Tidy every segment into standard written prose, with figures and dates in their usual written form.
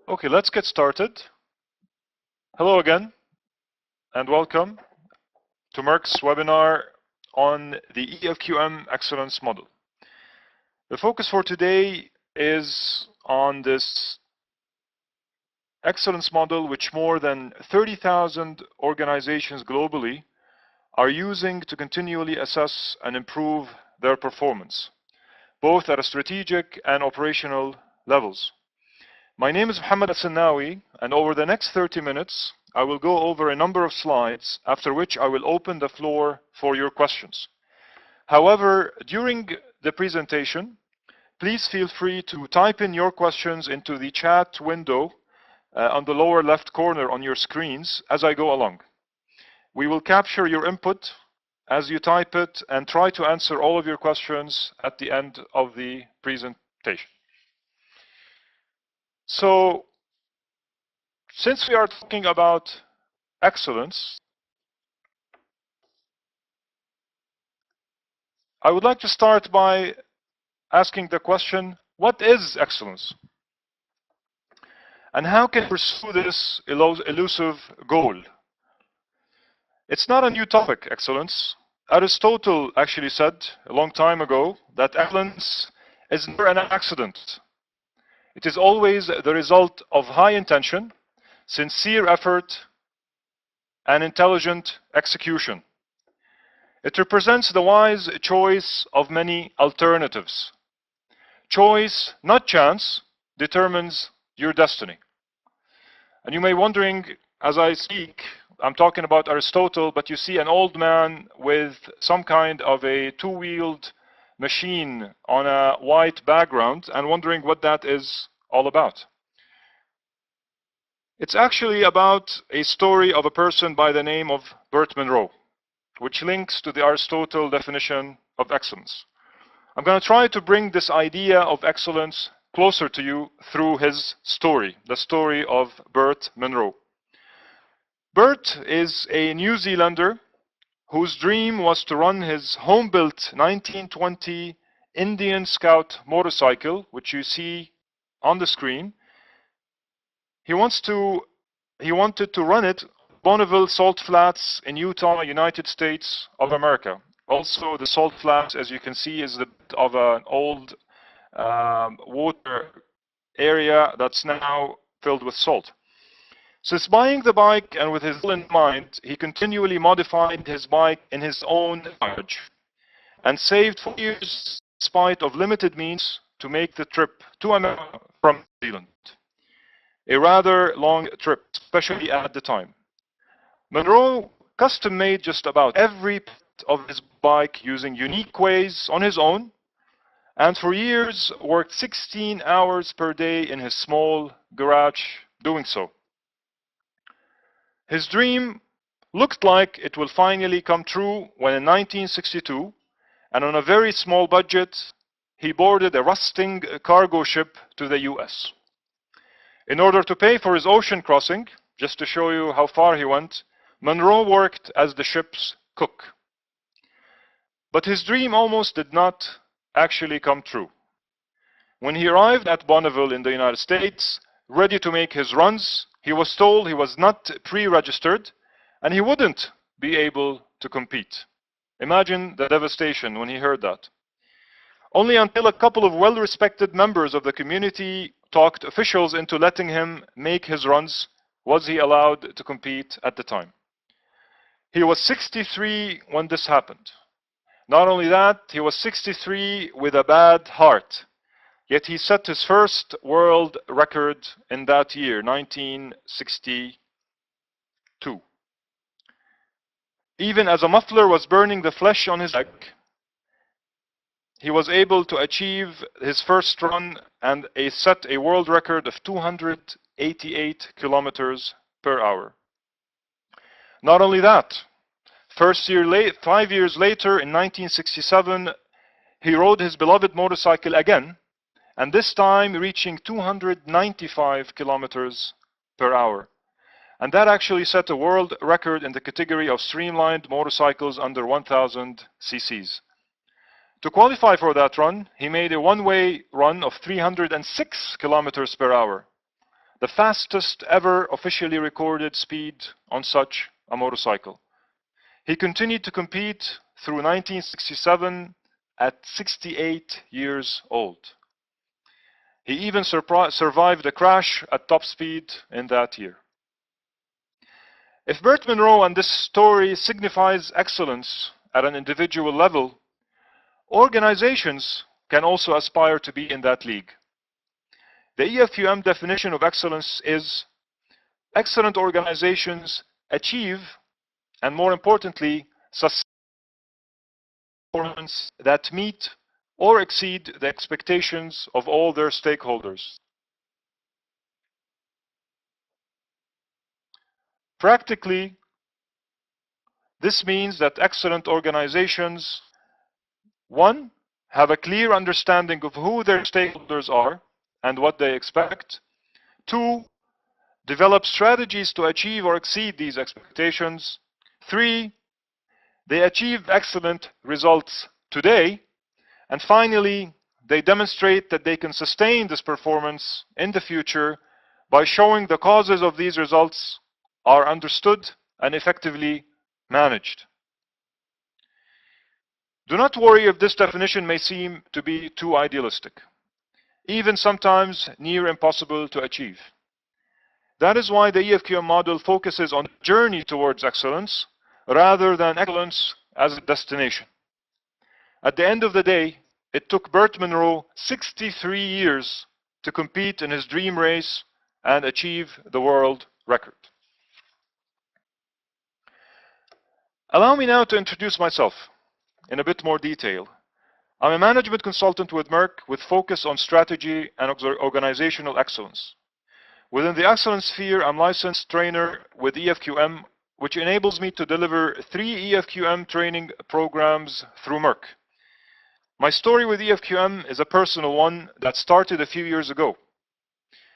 Okay, let's get started. Hello again, and welcome to Meirc's webinar on the EFQM excellence model. The focus for today is on this excellence model, which more than 30,000 organizations globally are using to continually assess and improve their performance, both at a strategic and operational levels. My name is Mohamed Alsinnawi, and over the next 30 minutes, I will go over a number of slides, after which I will open the floor for your questions. However, during the presentation, please feel free to type in your questions into the chat window on the lower left corner on your screens as I go along. We will capture your input as you type it and try to answer all of your questions at the end of the presentation. So, since we are talking about excellence, I would like to start by asking the question, what is excellence? And how can we pursue this elusive goal? It's not a new topic, excellence. Aristotle actually said a long time ago that excellence is never an accident. It is always the result of high intention, sincere effort, and intelligent execution. It represents the wise choice of many alternatives. Choice, not chance, determines your destiny. And you may be wondering, as I speak, I'm talking about Aristotle, but you see an old man with some kind of a two-wheeled machine on a white background and wondering what that is all about. It's actually about a story of a person by the name of Bert Monroe, which links to the Aristotle definition of excellence. I'm going to try to bring this idea of excellence closer to you through his story, the story of Bert Monroe. Bert is a New Zealander whose dream was to run his home-built 1920 Indian Scout motorcycle, which you see on the screen. He wanted to run it Bonneville Salt Flats in Utah, United States of America. Also, the Salt Flats, as you can see, is a bit of an old water area that's now filled with salt. Since buying the bike and with his goal in mind, he continually modified his bike in his own garage and saved 4 years in spite of limited means to make the trip to America from New Zealand. A rather long trip, especially at the time. Monroe custom-made just about every part of his bike using unique ways on his own, and for years worked 16 hours per day in his small garage doing so. His dream looked like it will finally come true when in 1962, and on a very small budget, he boarded a rusting cargo ship to the US. In order to pay for his ocean crossing, just to show you how far he went, Monroe worked as the ship's cook. But his dream almost did not actually come true. When he arrived at Bonneville in the United States, ready to make his runs, he was told he was not pre-registered and he wouldn't be able to compete. Imagine the devastation when he heard that. Only until a couple of well-respected members of the community talked officials into letting him make his runs was he allowed to compete at the time. He was 63 when this happened. Not only that, he was 63 with a bad heart. Yet he set his first world record in that year, 1962. Even as a muffler was burning the flesh on his leg, he was able to achieve his first run and set a world record of 288 kilometers per hour. Not only that, 5 years later, in 1967, he rode his beloved motorcycle again, and this time reaching 295 kilometers per hour. And that actually set a world record in the category of streamlined motorcycles under 1,000 cc's. To qualify for that run, he made a one-way run of 306 kilometers per hour. the fastest ever officially recorded speed on such a motorcycle. He continued to compete through 1967 at 68 years old. He even survived a crash at top speed in that year. If Bert Monroe and this story signifies excellence at an individual level, organizations can also aspire to be in that league. The EFQM definition of excellence is: excellent organizations achieve, and more importantly, sustain performance that meet or exceed the expectations of all their stakeholders. Practically, this means that excellent organizations, one, have a clear understanding of who their stakeholders are and what they expect. Two, develop strategies to achieve or exceed these expectations. Three, they achieve excellent results today. And finally, they demonstrate that they can sustain this performance in the future by showing the causes of these results are understood and effectively managed. Do not worry if this definition may seem to be too idealistic, even sometimes near impossible to achieve. That is why the EFQM model focuses on the journey towards excellence rather than excellence as a destination. At the end of the day, it took Bert Monroe 63 years to compete in his dream race and achieve the world record. Allow me now to introduce myself in a bit more detail. I'm a management consultant with Meirc with focus on strategy and organizational excellence. Within the excellence sphere, I'm licensed trainer with EFQM, which enables me to deliver 3 EFQM training programs through Meirc. My story with EFQM is a personal one that started a few years ago.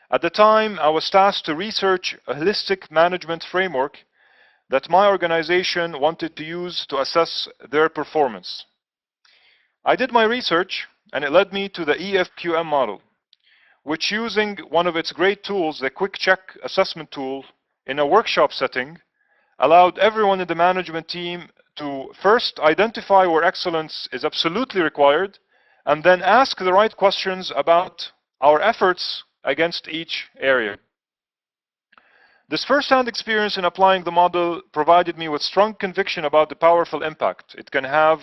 At the time, I was tasked to research a holistic management framework that my organization wanted to use to assess their performance. I did my research, and it led me to the EFQM model, which, using one of its great tools, the Quick Check assessment tool, in a workshop setting, allowed everyone in the management team to first identify where excellence is absolutely required, and then ask the right questions about our efforts against each area. This first-hand experience in applying the model provided me with strong conviction about the powerful impact it can have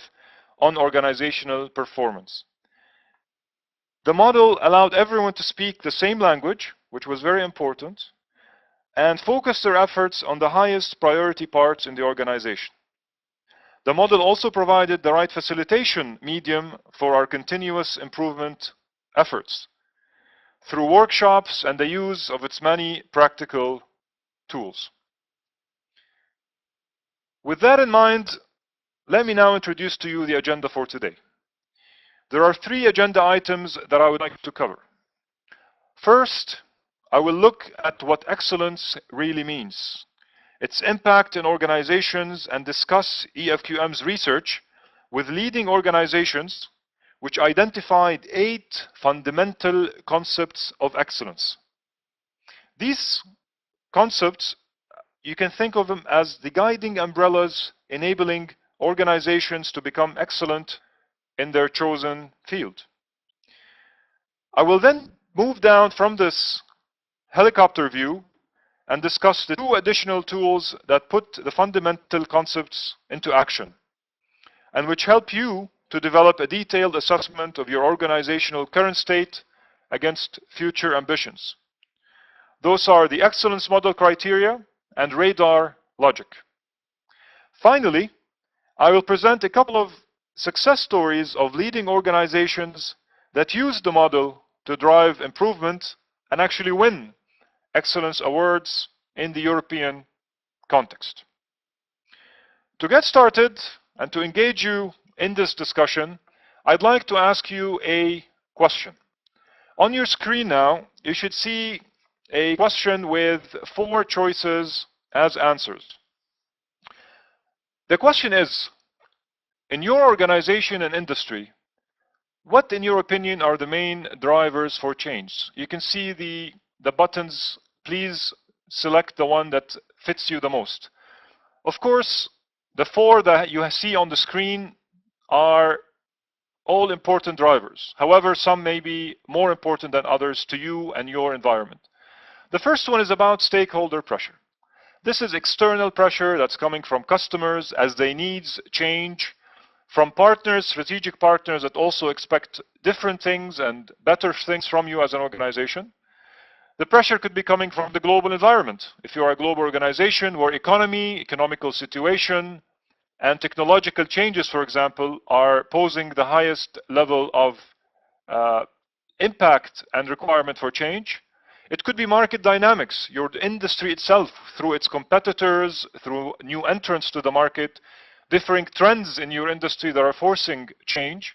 on organizational performance. The model allowed everyone to speak the same language, which was very important, and focus their efforts on the highest priority parts in the organization. The model also provided the right facilitation medium for our continuous improvement efforts through workshops and the use of its many practical tools. With that in mind, let me now introduce to you the agenda for today. There are 3 agenda items that I would like to cover. First, I will look at what excellence really means, its impact in organizations, and discuss EFQM's research with leading organizations which identified 8 fundamental concepts of excellence. These concepts, you can think of them as the guiding umbrellas enabling organizations to become excellent in their chosen field. I will then move down from this helicopter view and discuss the 2 additional tools that put the fundamental concepts into action and which help you to develop a detailed assessment of your organizational current state against future ambitions. Those are the excellence model criteria and radar logic. Finally, I will present a couple of success stories of leading organizations that use the model to drive improvement and actually win excellence awards in the European context. To get started and to engage you in this discussion, I'd like to ask you a question. On your screen now, you should see a question with 4 choices as answers. The question is, in your organization and industry, what in your opinion are the main drivers for change? You can see the buttons please select the one that fits you the most. Of course, the 4 that you see on the screen are all important drivers. However, some may be more important than others to you and your environment. The first one is about stakeholder pressure. This is external pressure that's coming from customers as their needs change, from partners, strategic partners that also expect different things and better things from you as an organization. The pressure could be coming from the global environment. If you are a global organization where economy, economical situation, and technological changes, for example, are posing the highest level of impact and requirement for change. It could be market dynamics, your industry itself, through its competitors, through new entrants to the market, differing trends in your industry that are forcing change.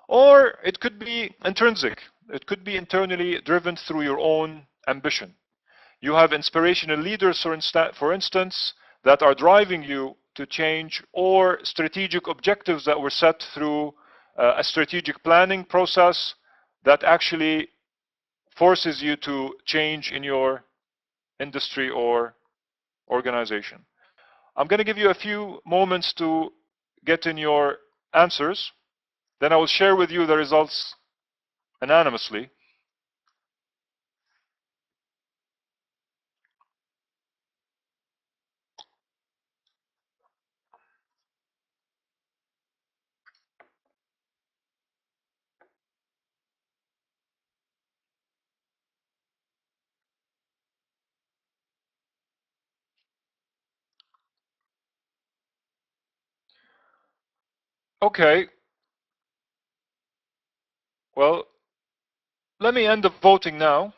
Or it could be intrinsic. It could be internally driven through your own ambition. You have inspirational leaders, for instance, that are driving you to change, or strategic objectives that were set through a strategic planning process that actually forces you to change in your industry or organization. I'm going to give you a few moments to get in your answers. Then I will share with you the results anonymously. Okay. Well, let me end the voting now.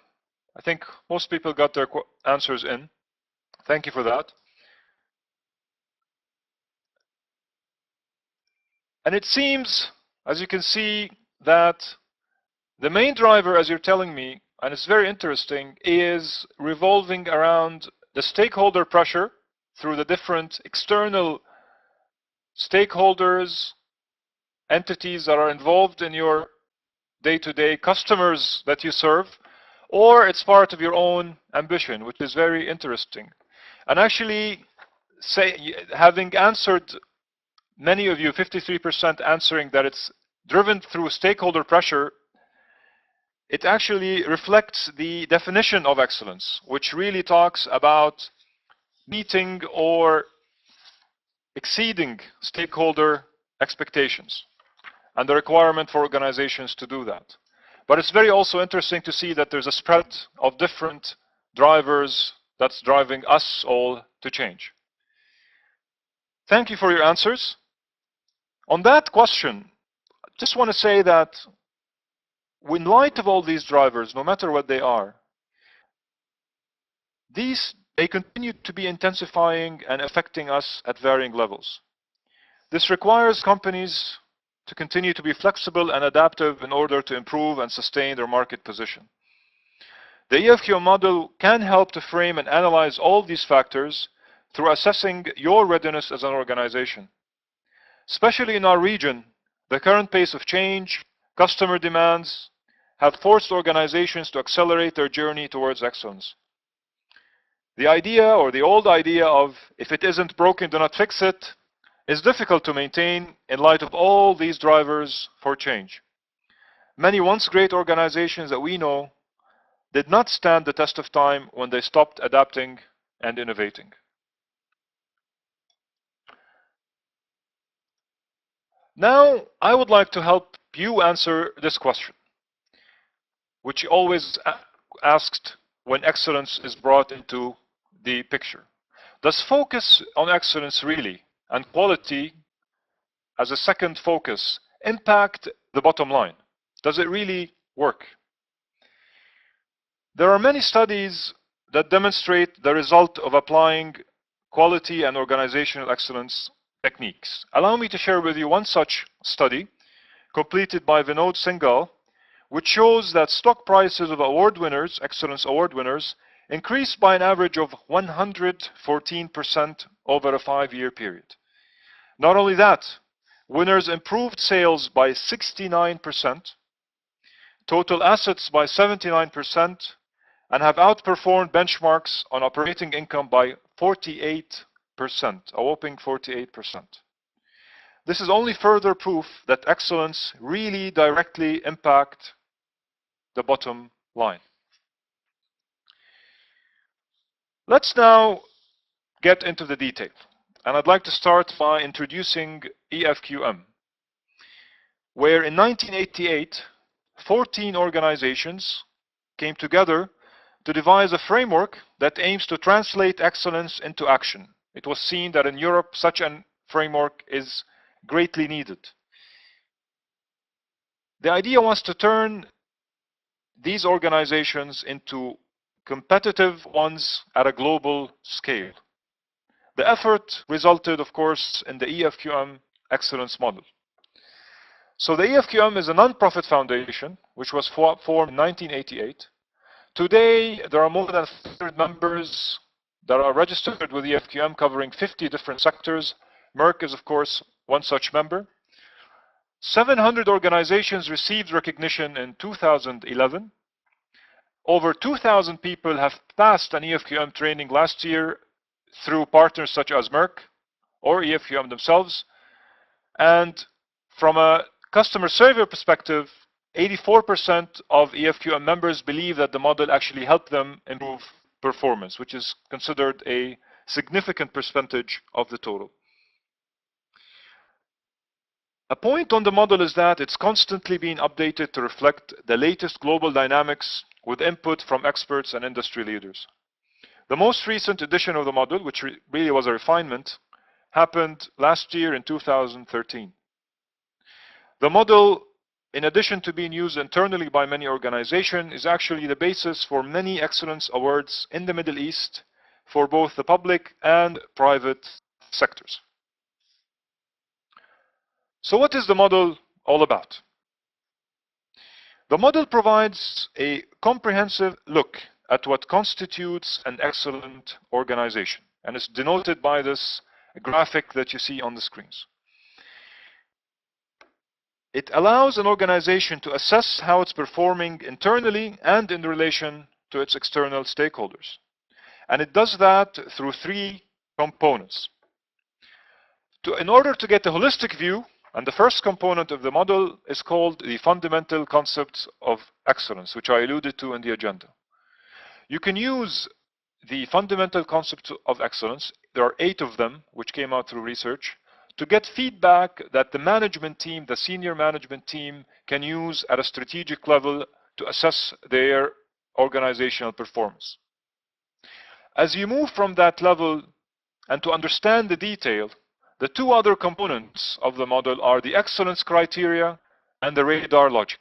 I think most people got their answers in. Thank you for that. And it seems, as you can see, that the main driver, as you're telling me, and it's very interesting, is revolving around the stakeholder pressure through the different external stakeholders, entities that are involved in your day-to-day, customers that you serve, or it's part of your own ambition, which is very interesting. And actually, having answered, many of you, 53% answering that it's driven through stakeholder pressure, it actually reflects the definition of excellence, which really talks about meeting or exceeding stakeholder expectations and the requirement for organizations to do that. But it's very also interesting to see that there's a spread of different drivers that's driving us all to change. Thank you for your answers. On that question, I just want to say that in light of all these drivers, no matter what they are, they continue to be intensifying and affecting us at varying levels. This requires companies to continue to be flexible and adaptive in order to improve and sustain their market position. The EFQM model can help to frame and analyze all these factors through assessing your readiness as an organization. Especially in our region, the current pace of change, customer demands, have forced organizations to accelerate their journey towards excellence. The idea, or the old idea of, if it isn't broken, do not fix it, is difficult to maintain in light of all these drivers for change. Many once great organizations that we know did not stand the test of time when they stopped adapting and innovating. Now, I would like to help you answer this question, which always asked when excellence is brought into the picture. Does focus on excellence really, and quality as a second focus, impact the bottom line? Does it really work? There are many studies that demonstrate the result of applying quality and organizational excellence techniques. Allow me to share with you one such study completed by Vinod Singhal, which shows that stock prices of award winners, excellence award winners, increased by an average of 114% over a 5-year period. Not only that, winners improved sales by 69%, total assets by 79%, and have outperformed benchmarks on operating income by 48%, a whopping 48%. This is only further proof that excellence really directly impacts the bottom line. Let's now get into the detail. And I'd like to start by introducing EFQM, where in 1988, 14 organizations came together to devise a framework that aims to translate excellence into action. It was seen that in Europe, such a framework is greatly needed. The idea was to turn these organizations into competitive ones at a global scale. The effort resulted, of course, in the EFQM excellence model. So the EFQM is a non-profit foundation which was formed in 1988. Today, there are more than 100 members that are registered with EFQM covering 50 different sectors. Meirc is, of course, one such member. 700 organizations received recognition in 2011. Over 2,000 people have passed an EFQM training last year through partners such as Meirc or EFQM themselves. And from a customer survey perspective, 84% of EFQM members believe that the model actually helped them improve performance, which is considered a significant percentage of the total. A point on the model is that it's constantly being updated to reflect the latest global dynamics with input from experts and industry leaders. The most recent edition of the model, which really was a refinement, happened last year in 2013. The model, in addition to being used internally by many organizations, is actually the basis for many excellence awards in the Middle East for both the public and private sectors. So what is the model all about? The model provides a comprehensive look at what constitutes an excellent organization, and it's denoted by this graphic that you see on the screens. It allows an organization to assess how it's performing internally and in relation to its external stakeholders. And it does that through three components. In order to get a holistic view, and the first component of the model is called the fundamental concepts of excellence, which I alluded to in the agenda. You can use the fundamental concepts of excellence, there are 8 of them, which came out through research, to get feedback that the management team, the senior management team, can use at a strategic level to assess their organizational performance. As you move from that level and to understand the detail, the 2 other components of the model are the excellence criteria and the radar logic.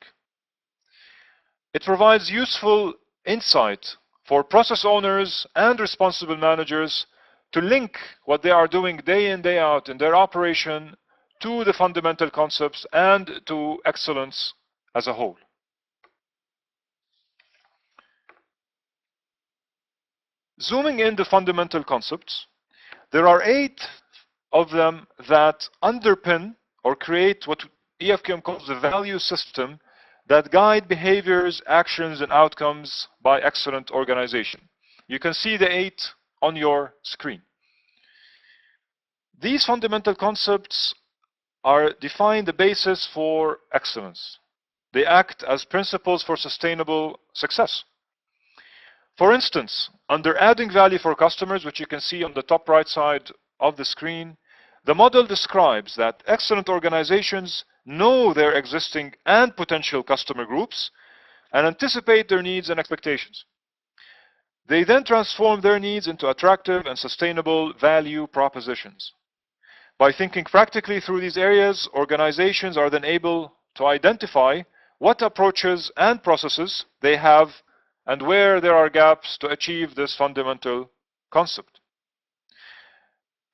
It provides useful insight for process owners and responsible managers to link what they are doing day in, day out in their operation to the fundamental concepts and to excellence as a whole. Zooming in the fundamental concepts, there are 8 of them that underpin or create what EFQM calls the value system that guide behaviors, actions, and outcomes by excellent organization. You can see the 8 on your screen. These fundamental concepts are define the basis for excellence. They act as principles for sustainable success. For instance, under adding value for customers, which you can see on the top right side of the screen, the model describes that excellent organizations know their existing and potential customer groups and anticipate their needs and expectations. They then transform their needs into attractive and sustainable value propositions. By thinking practically through these areas, organizations are then able to identify what approaches and processes they have and where there are gaps to achieve this fundamental concept.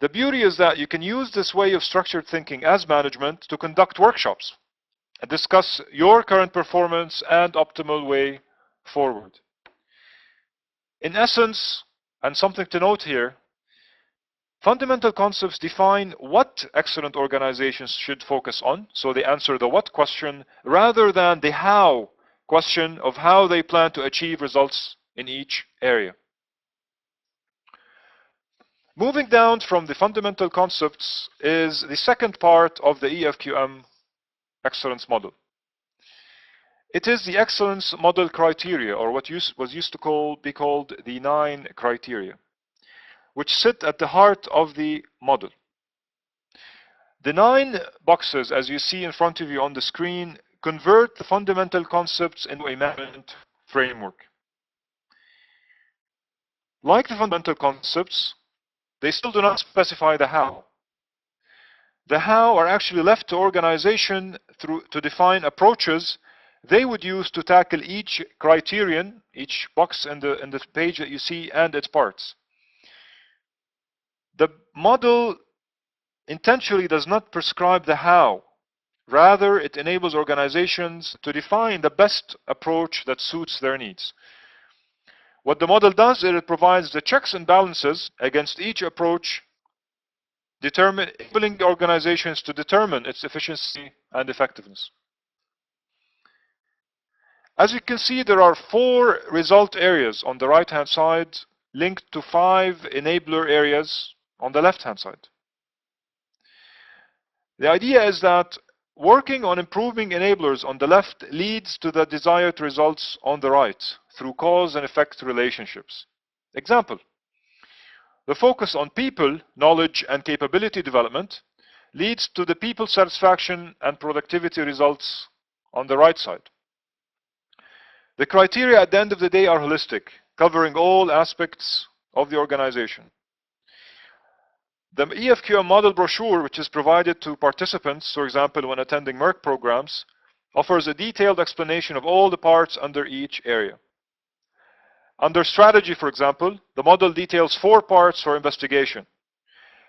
The beauty is that you can use this way of structured thinking as management to conduct workshops and discuss your current performance and optimal way forward. In essence, and something to note here, fundamental concepts define what excellent organizations should focus on, so they answer the what question rather than the how question of how they plan to achieve results in each area. Moving down from the fundamental concepts is the second part of the EFQM excellence model. It is the excellence model criteria, or what was used to be called the 9 criteria, which sit at the heart of the model. The 9 boxes, as you see in front of you on the screen, convert the fundamental concepts into a management framework. Like the fundamental concepts, they still do not specify the how. The how are actually left to organization to define approaches they would use to tackle each criterion, each box in the page that you see, and its parts. The model intentionally does not prescribe the how. Rather, it enables organizations to define the best approach that suits their needs. What the model does is it provides the checks and balances against each approach, enabling organizations to determine its efficiency and effectiveness. As you can see, there are 4 result areas on the right-hand side linked to 5 enabler areas on the left-hand side. The idea is that working on improving enablers on the left leads to the desired results on the right through cause and effect relationships. Example: the focus on people, knowledge, and capability development leads to the people satisfaction and productivity results on the right side. The criteria at the end of the day are holistic, covering all aspects of the organization. The EFQM model brochure, which is provided to participants, for example, when attending Meirc programs, offers a detailed explanation of all the parts under each area. Under strategy, for example, the model details 4 parts for investigation,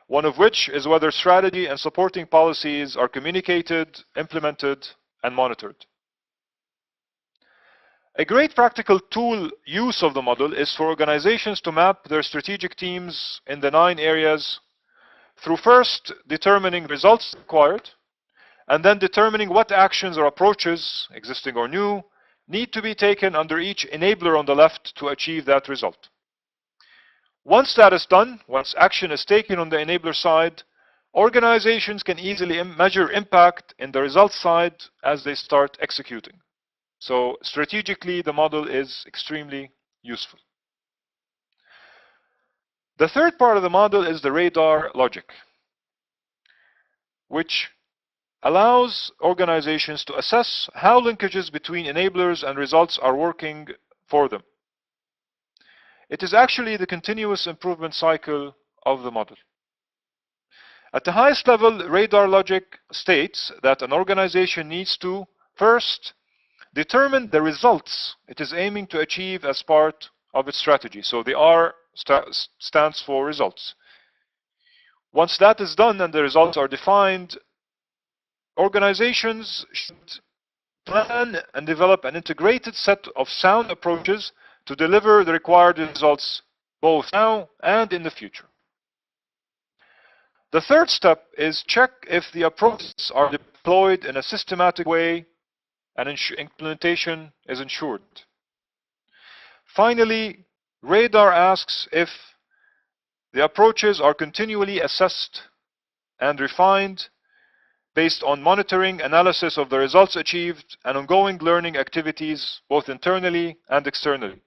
one of which is whether strategy and supporting policies are communicated, implemented, and monitored. A great practical tool use of the model is for organizations to map their strategic teams in the 9 areas through first determining results required, and then determining what actions or approaches, existing or new, need to be taken under each enabler on the left to achieve that result. Once that is done, once action is taken on the enabler side, organizations can easily measure impact in the results side as they start executing. So strategically, the model is extremely useful. The third part of the model is the radar logic, which allows organizations to assess how linkages between enablers and results are working for them. It is actually the continuous improvement cycle of the model. At the highest level, radar logic states that an organization needs to first determine the results it is aiming to achieve as part of its strategy. So the R stands for results. Once that is done and the results are defined, organizations should plan and develop an integrated set of sound approaches to deliver the required results both now and in the future. The third step is check if the approaches are deployed in a systematic way and implementation is ensured. Finally, radar asks if the approaches are continually assessed and refined based on monitoring, analysis of the results achieved, and ongoing learning activities both internally and externally.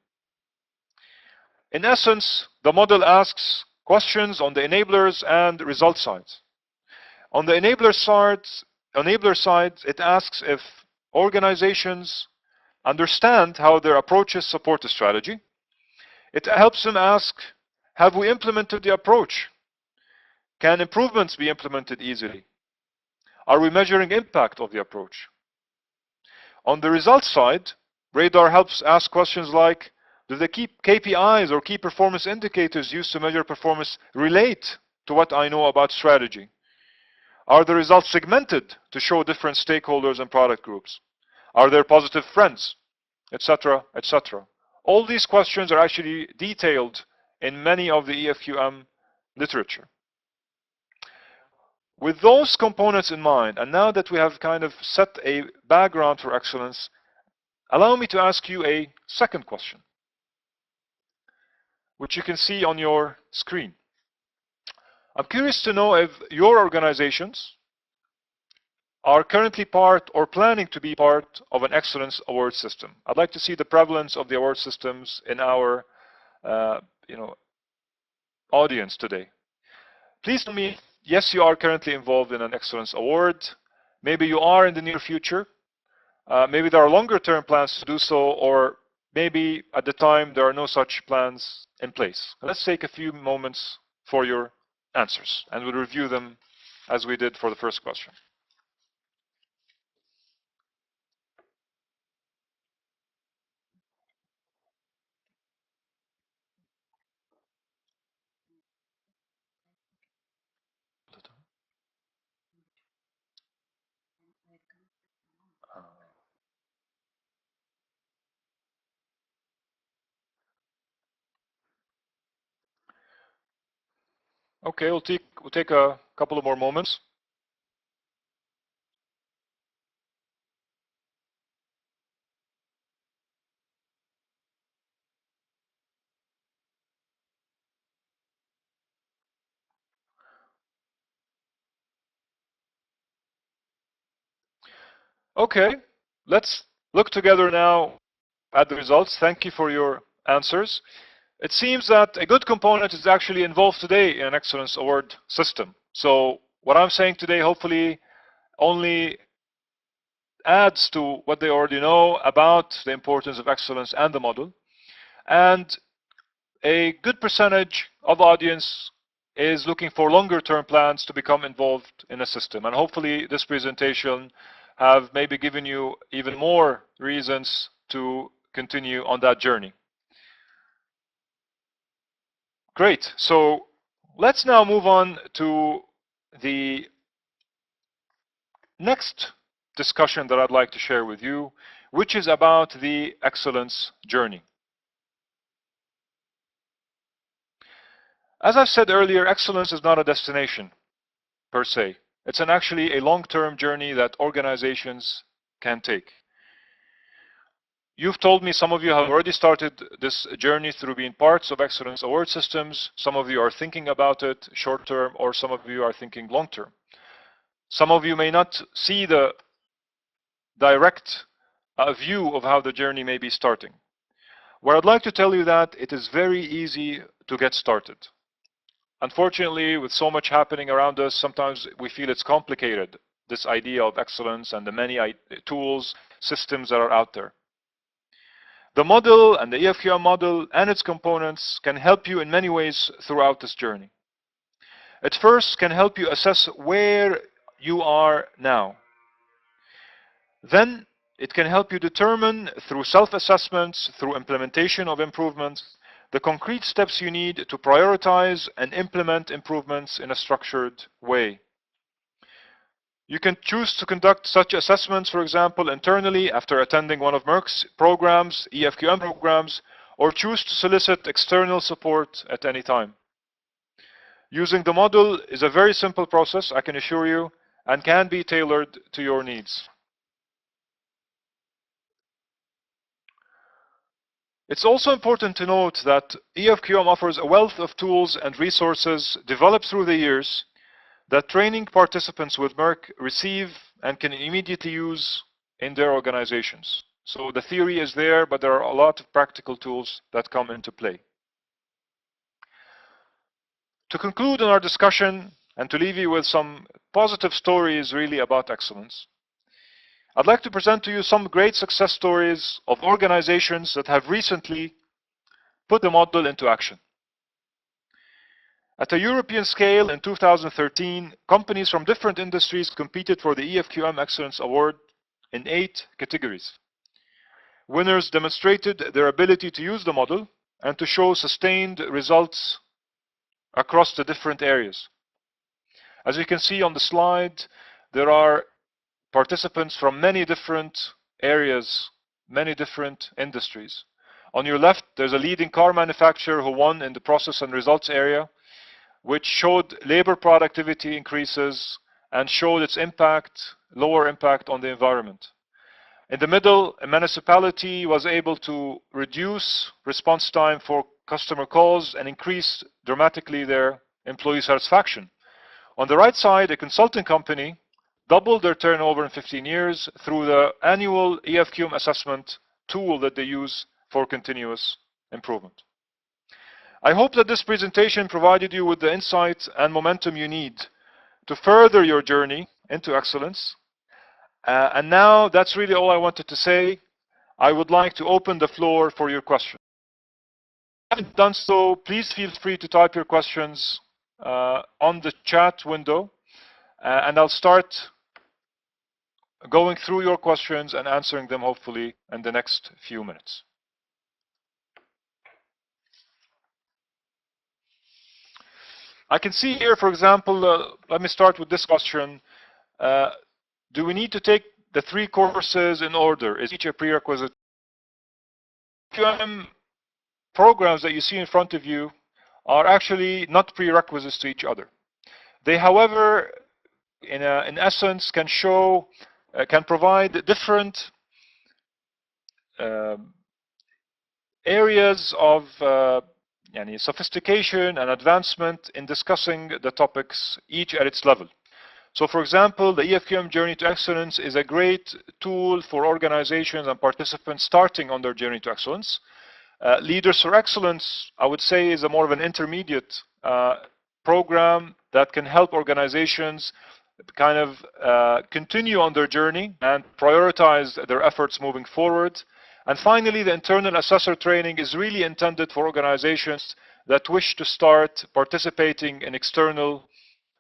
In essence, the model asks questions on the enablers and result sides. On the enabler side, it asks if organizations understand how their approaches support the strategy. It helps them ask, have we implemented the approach? Can improvements be implemented easily? Are we measuring impact of the approach? On the results side, radar helps ask questions like, do the key KPIs or key performance indicators used to measure performance relate to what I know about strategy? Are the results segmented to show different stakeholders and product groups? Are there positive trends, etc., etc.? All these questions are actually detailed in many of the EFQM literature. With those components in mind, and now that we have kind of set a background for excellence, allow me to ask you a second question. which you can see on your screen. I'm curious to know if your organizations are currently part or planning to be part of an excellence award system. I'd like to see the prevalence of the award systems in our audience today. Please tell me, yes, you are currently involved in an excellence award. Maybe you are in the near future. Maybe there are longer term plans to do so, or maybe at the time there are no such plans in place. Let's take a few moments for your answers, and we'll review them as we did for the first question. Okay, we'll take a couple of more moments. Okay, let's look together now at the results. Thank you for your answers. It seems that a good component is actually involved today in an excellence award system. So what I'm saying today hopefully only adds to what they already know about the importance of excellence and the model. And a good percentage of the audience is looking for longer term plans to become involved in a system. And hopefully this presentation have maybe given you even more reasons to continue on that journey. Great. So let's now move on to the next discussion that I'd like to share with you, which is about the excellence journey. As I've said earlier, excellence is not a destination per se. It's actually a long-term journey that organizations can take. You've told me some of you have already started this journey through being parts of excellence award systems. Some of you are thinking about it short-term, or some of you are thinking long-term. Some of you may not see the direct view of how the journey may be starting. What I'd like to tell you that it is very easy to get started. Unfortunately, with so much happening around us, sometimes we feel it's complicated, this idea of excellence and the many tools, systems that are out there. The model and the EFQM model and its components can help you in many ways throughout this journey. It first can help you assess where you are now. Then it can help you determine through self-assessments, through implementation of improvements, the concrete steps you need to prioritize and implement improvements in a structured way. You can choose to conduct such assessments, for example, internally after attending one of Meirc's programs, EFQM programs, or choose to solicit external support at any time. Using the model is a very simple process, I can assure you, and can be tailored to your needs. It's also important to note that EFQM offers a wealth of tools and resources developed through the years that training participants with Meirc receive and can immediately use in their organizations. So the theory is there, but there are a lot of practical tools that come into play. To conclude on our discussion and to leave you with some positive stories really about excellence, I'd like to present to you some great success stories of organizations that have recently put the model into action. At a European scale in 2013, companies from different industries competed for the EFQM Excellence Award in 8 categories. Winners demonstrated their ability to use the model and to show sustained results across the different areas. As you can see on the slide, there are participants from many different areas, many different industries. On your left, there's a leading car manufacturer who won in the process and results area, which showed labor productivity increases and showed its impact, lower impact on the environment. In the middle, a municipality was able to reduce response time for customer calls and increase dramatically their employee satisfaction. On the right side, a consulting company doubled their turnover in 15 years through the annual EFQM assessment tool that they use for continuous improvement. I hope that this presentation provided you with the insight and momentum you need to further your journey into excellence. And now that's really all I wanted to say. I would like to open the floor for your questions. If you haven't done so, please feel free to type your questions on the chat window, and I'll start going through your questions and answering them hopefully in the next few minutes. I can see here, for example, let me start with this question. Do we need to take the 3 courses in order? Is each a prerequisite? EFQM programs that you see in front of you are actually not prerequisites to each other. They, however, in essence, can provide different areas of sophistication and advancement in discussing the topics, each at its level. So, for example, the EFQM Journey to Excellence is a great tool for organizations and participants starting on their journey to excellence. Leaders for Excellence, I would say, is a more of an intermediate program that can help organizations kind of continue on their journey and prioritize their efforts moving forward. And finally, the internal assessor training is really intended for organizations that wish to start participating in external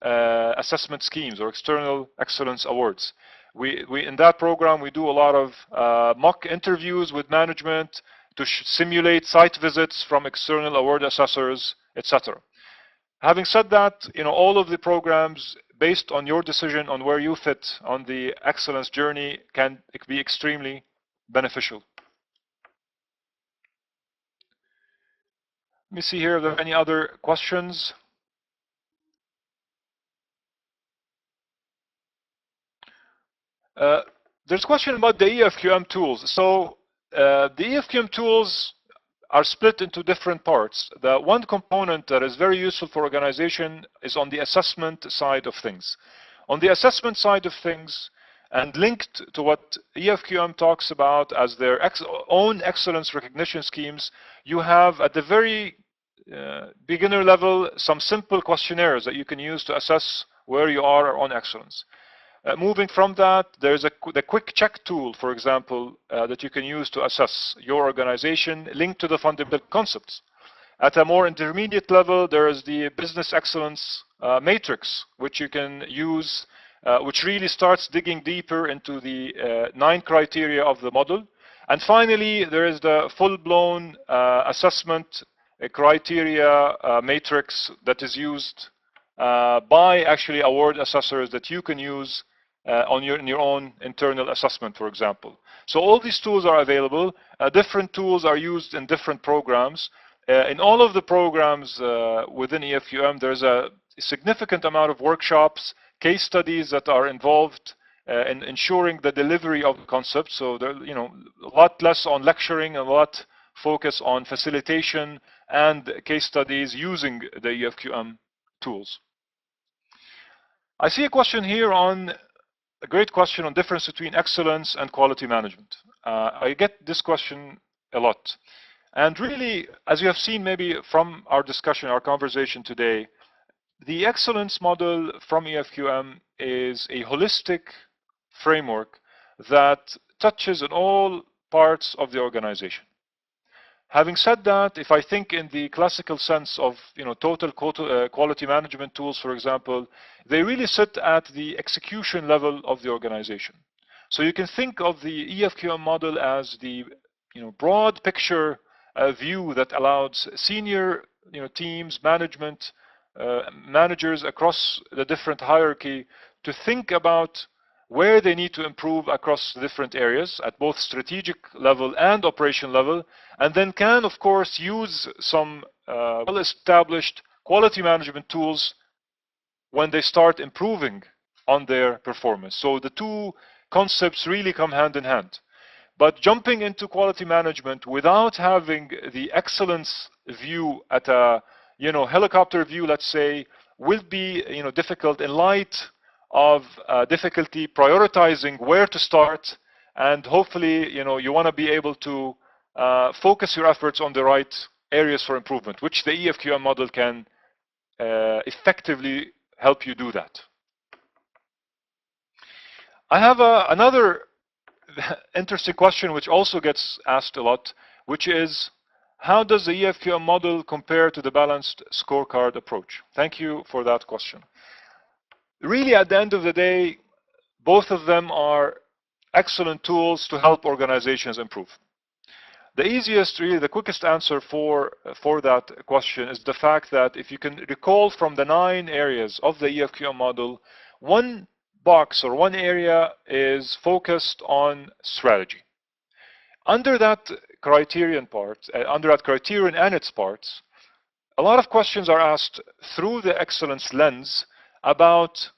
assessment schemes or external excellence awards. In that program, we do a lot of mock interviews with management to simulate site visits from external award assessors, etc. Having said that, all of the programs, based on your decision on where you fit on the excellence journey, can be extremely beneficial. Let me see here if there are any other questions. There's a question about the EFQM tools. So the EFQM tools are split into different parts. The one component that is very useful for organization is on the assessment side of things. On the assessment side of things, and linked to what EFQM talks about as their own excellence recognition schemes, you have at the very beginner level some simple questionnaires that you can use to assess where you are on excellence. Moving from that, there's the quick check tool, for example, that you can use to assess your organization linked to the fundamental concepts. At a more intermediate level, there is the business excellence matrix, which you can use, which really starts digging deeper into the 9 criteria of the model. And finally, there is the full-blown assessment criteria matrix that is used by actually award assessors that you can use in your own internal assessment, for example. So all these tools are available. Different tools are used in different programs. In all of the programs within EFQM, there's a significant amount of workshops, case studies that are involved in ensuring the delivery of the concept. So there, a lot less on lecturing, a lot focus on facilitation and case studies using the EFQM tools. I see a question here a great question on difference between excellence and quality management. I get this question a lot. And really, as you have seen maybe from our discussion, our conversation today, the excellence model from EFQM is a holistic framework that touches on all parts of the organization. Having said that, if I think in the classical sense of total quality management tools, for example, they really sit at the execution level of the organization. So you can think of the EFQM model as the broad picture view that allows senior teams, managers across the different hierarchy to think about where they need to improve across different areas at both strategic level and operation level, and then can, of course, use some well-established quality management tools when they start improving on their performance. So the two concepts really come hand in hand. But jumping into quality management without having the excellence view at a helicopter view, let's say, will be difficult in light of difficulty prioritizing where to start, and hopefully you want to be able to focus your efforts on the right areas for improvement, which the EFQM model can effectively help you do that. I have another interesting question which also gets asked a lot, which is, how does the EFQM model compare to the balanced scorecard approach? Thank you for that question. Really, at the end of the day, both of them are excellent tools to help organizations improve. The easiest, really the quickest answer for that question is the fact that if you can recall from the 9 areas of the EFQM model, one box or one area is focused on strategy. Under that criterion and its parts, a lot of questions are asked through the excellence lens about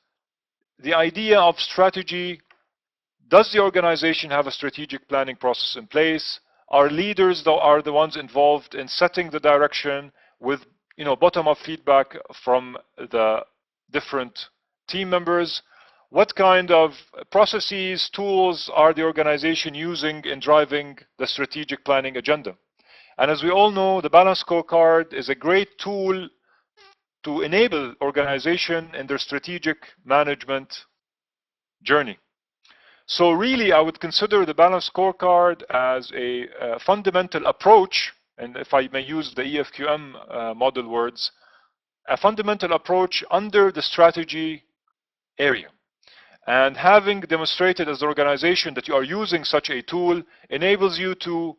the idea of strategy. Does the organization have a strategic planning process in place? Our leaders, though, are the ones involved in setting the direction with bottom-up feedback from the different team members. What kind of processes, tools are the organization using in driving the strategic planning agenda? And as we all know, the balanced scorecard is a great tool to enable organization in their strategic management journey. So really, I would consider the balanced scorecard as a fundamental approach, and if I may use the EFQM model words, a fundamental approach under the strategy area. And having demonstrated as an organization that you are using such a tool enables you to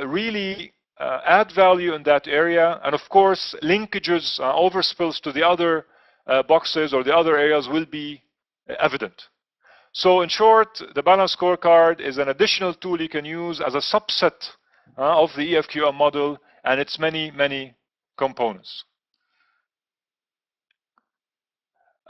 really add value in that area. And of course, linkages, overspills to the other boxes or the other areas will be evident. So in short, the balanced scorecard is an additional tool you can use as a subset of the EFQM model and its many, many components.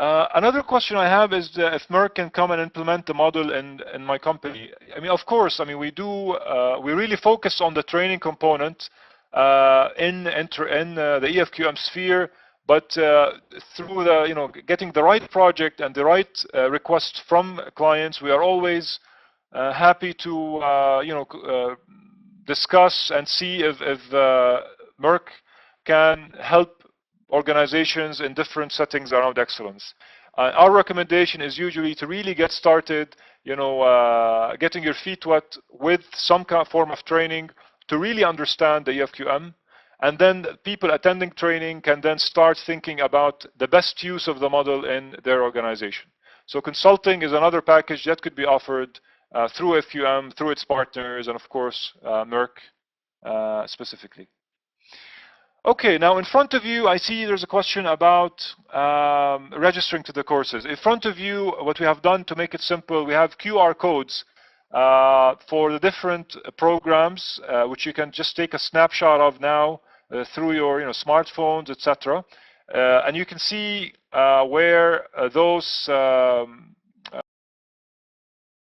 Another question I have is if Meirc can come and implement the model in my company. I mean, of course, we do. We really focus on the training component in the EFQM sphere. But through the getting the right project and the right request from clients, we are always happy to discuss and see if Meirc can help organizations in different settings around excellence. Our recommendation is usually to really get started, getting your feet wet with some kind of form of training to really understand the EFQM. And then people attending training can then start thinking about the best use of the model in their organization. So consulting is another package that could be offered through EFQM, through its partners, and of course, Meirc specifically. Okay, now in front of you, I see there's a question about registering to the courses. In front of you, what we have done to make it simple, we have QR codes for the different programs, which you can just take a snapshot of now through your smartphones, etc. And you can see where those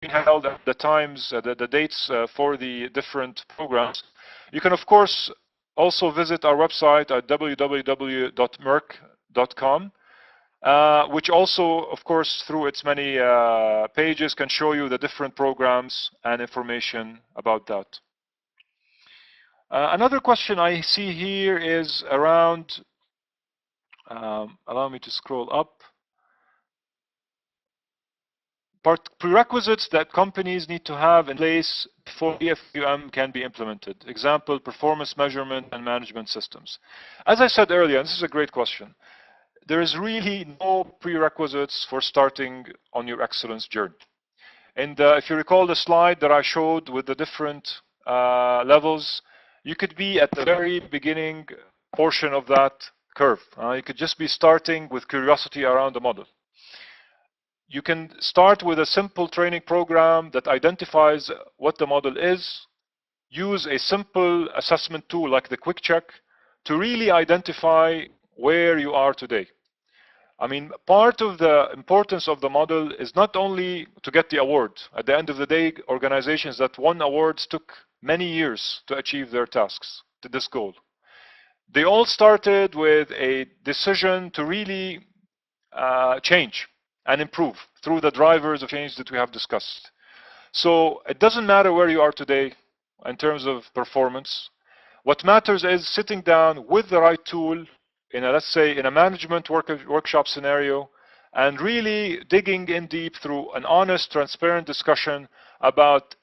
held at the times, the dates for the different programs. You can, of course, also visit our website at www.meirc.com, which also, of course, through its many pages, can show you the different programs and information about that. Another question I see here is around, allow me to scroll up, prerequisites that companies need to have in place before EFQM can be implemented. Example, performance measurement and management systems. As I said earlier, and this is a great question, there is really no prerequisites for starting on your excellence journey. And if you recall the slide that I showed with the different levels, you could be at the very beginning portion of that curve. You could just be starting with curiosity around the model. You can start with a simple training program that identifies what the model is, use a simple assessment tool like the quick check to really identify where you are today. I mean, part of the importance of the model is not only to get the award. At the end of the day, organizations that won awards took many years to achieve their tasks, to this goal. They all started with a decision to really change and improve through the drivers of change that we have discussed. So it doesn't matter where you are today in terms of performance. What matters is sitting down with the right tool in a, let's say, in a management workshop scenario, and really digging in deep through an honest, transparent discussion about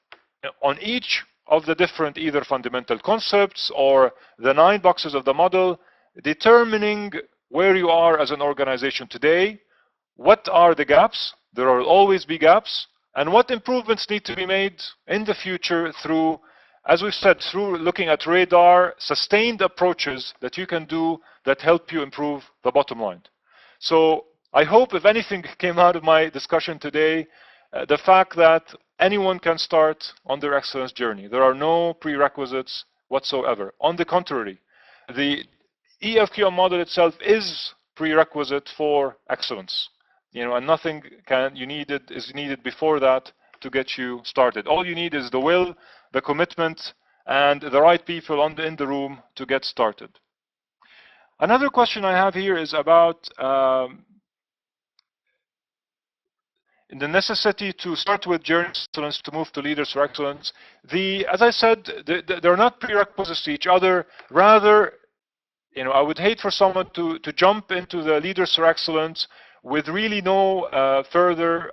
on each of the different either fundamental concepts or the 9 boxes of the model, determining where you are as an organization today, what are the gaps, there will always be gaps, and what improvements need to be made in the future through, as we've said, through looking at radar, sustained approaches that you can do that help you improve the bottom line. So I hope if anything came out of my discussion today, the fact that anyone can start on their excellence journey. There are no prerequisites whatsoever. On the contrary, the EFQM model itself is prerequisite for excellence. And nothing is needed before that to get you started. All you need is the will, the commitment, and the right people in the room to get started. Another question I have here is about the necessity to start with journey excellence to move to leaders for excellence. As I said, they're not prerequisites to each other. Rather, I would hate for someone to jump into the leaders for excellence with really no further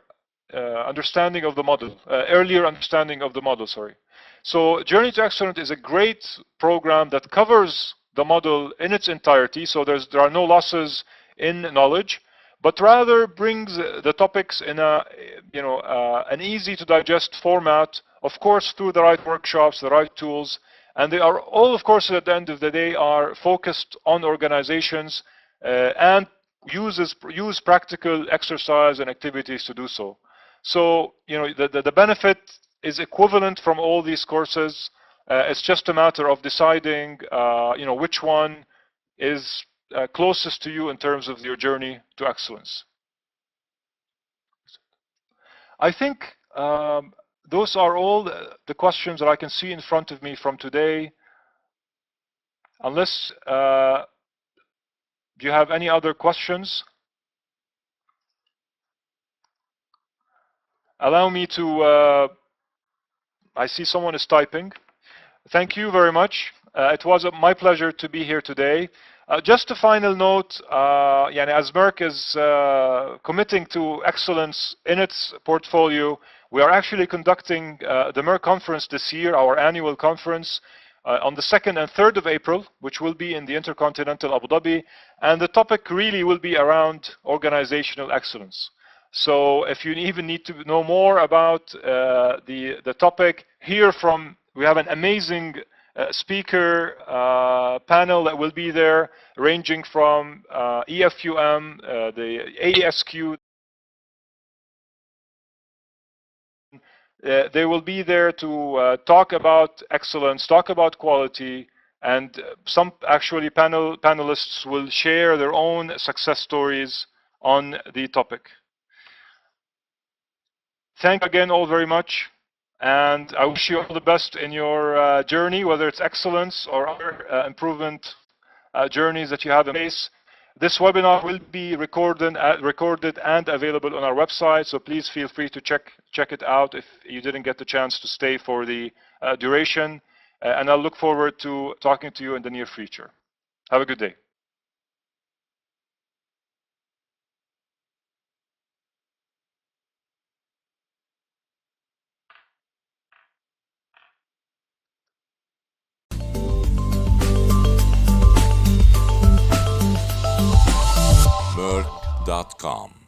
understanding of the model, earlier understanding of the model, sorry. So Journey to Excellence is a great program that covers the model in its entirety, so there are no losses in knowledge, but rather brings the topics in an easy to digest format, of course through the right workshops, the right tools, and they are all, of course, at the end of the day, are focused on organizations and use practical exercise and activities to do so. So, the benefit is equivalent from all these courses. It's just a matter of deciding, which one is closest to you in terms of your journey to excellence. I think those are all the questions that I can see in front of me from today. Unless do you have any other questions? Allow me to, I see someone is typing. Thank you very much. It was my pleasure to be here today. Just a final note, as Meirc is committing to excellence in its portfolio, we are actually conducting the Meirc conference this year, our annual conference, on the 2nd and 3rd of April, which will be in the Intercontinental Abu Dhabi, and the topic really will be around organizational excellence. So if you even need to know more about the topic, we have an amazing speaker panel that will be there, ranging from EFQM, the ASQ. They will be there to talk about excellence, talk about quality, and some actually panelists will share their own success stories on the topic. Thank you again all very much, and I wish you all the best in your journey, whether it's excellence or other improvement journeys that you have in place. This webinar will be recorded and available on our website, so please feel free to check it out if you didn't get the chance to stay for the duration, and I'll look forward to talking to you in the near future. Have a good day. Meirc.com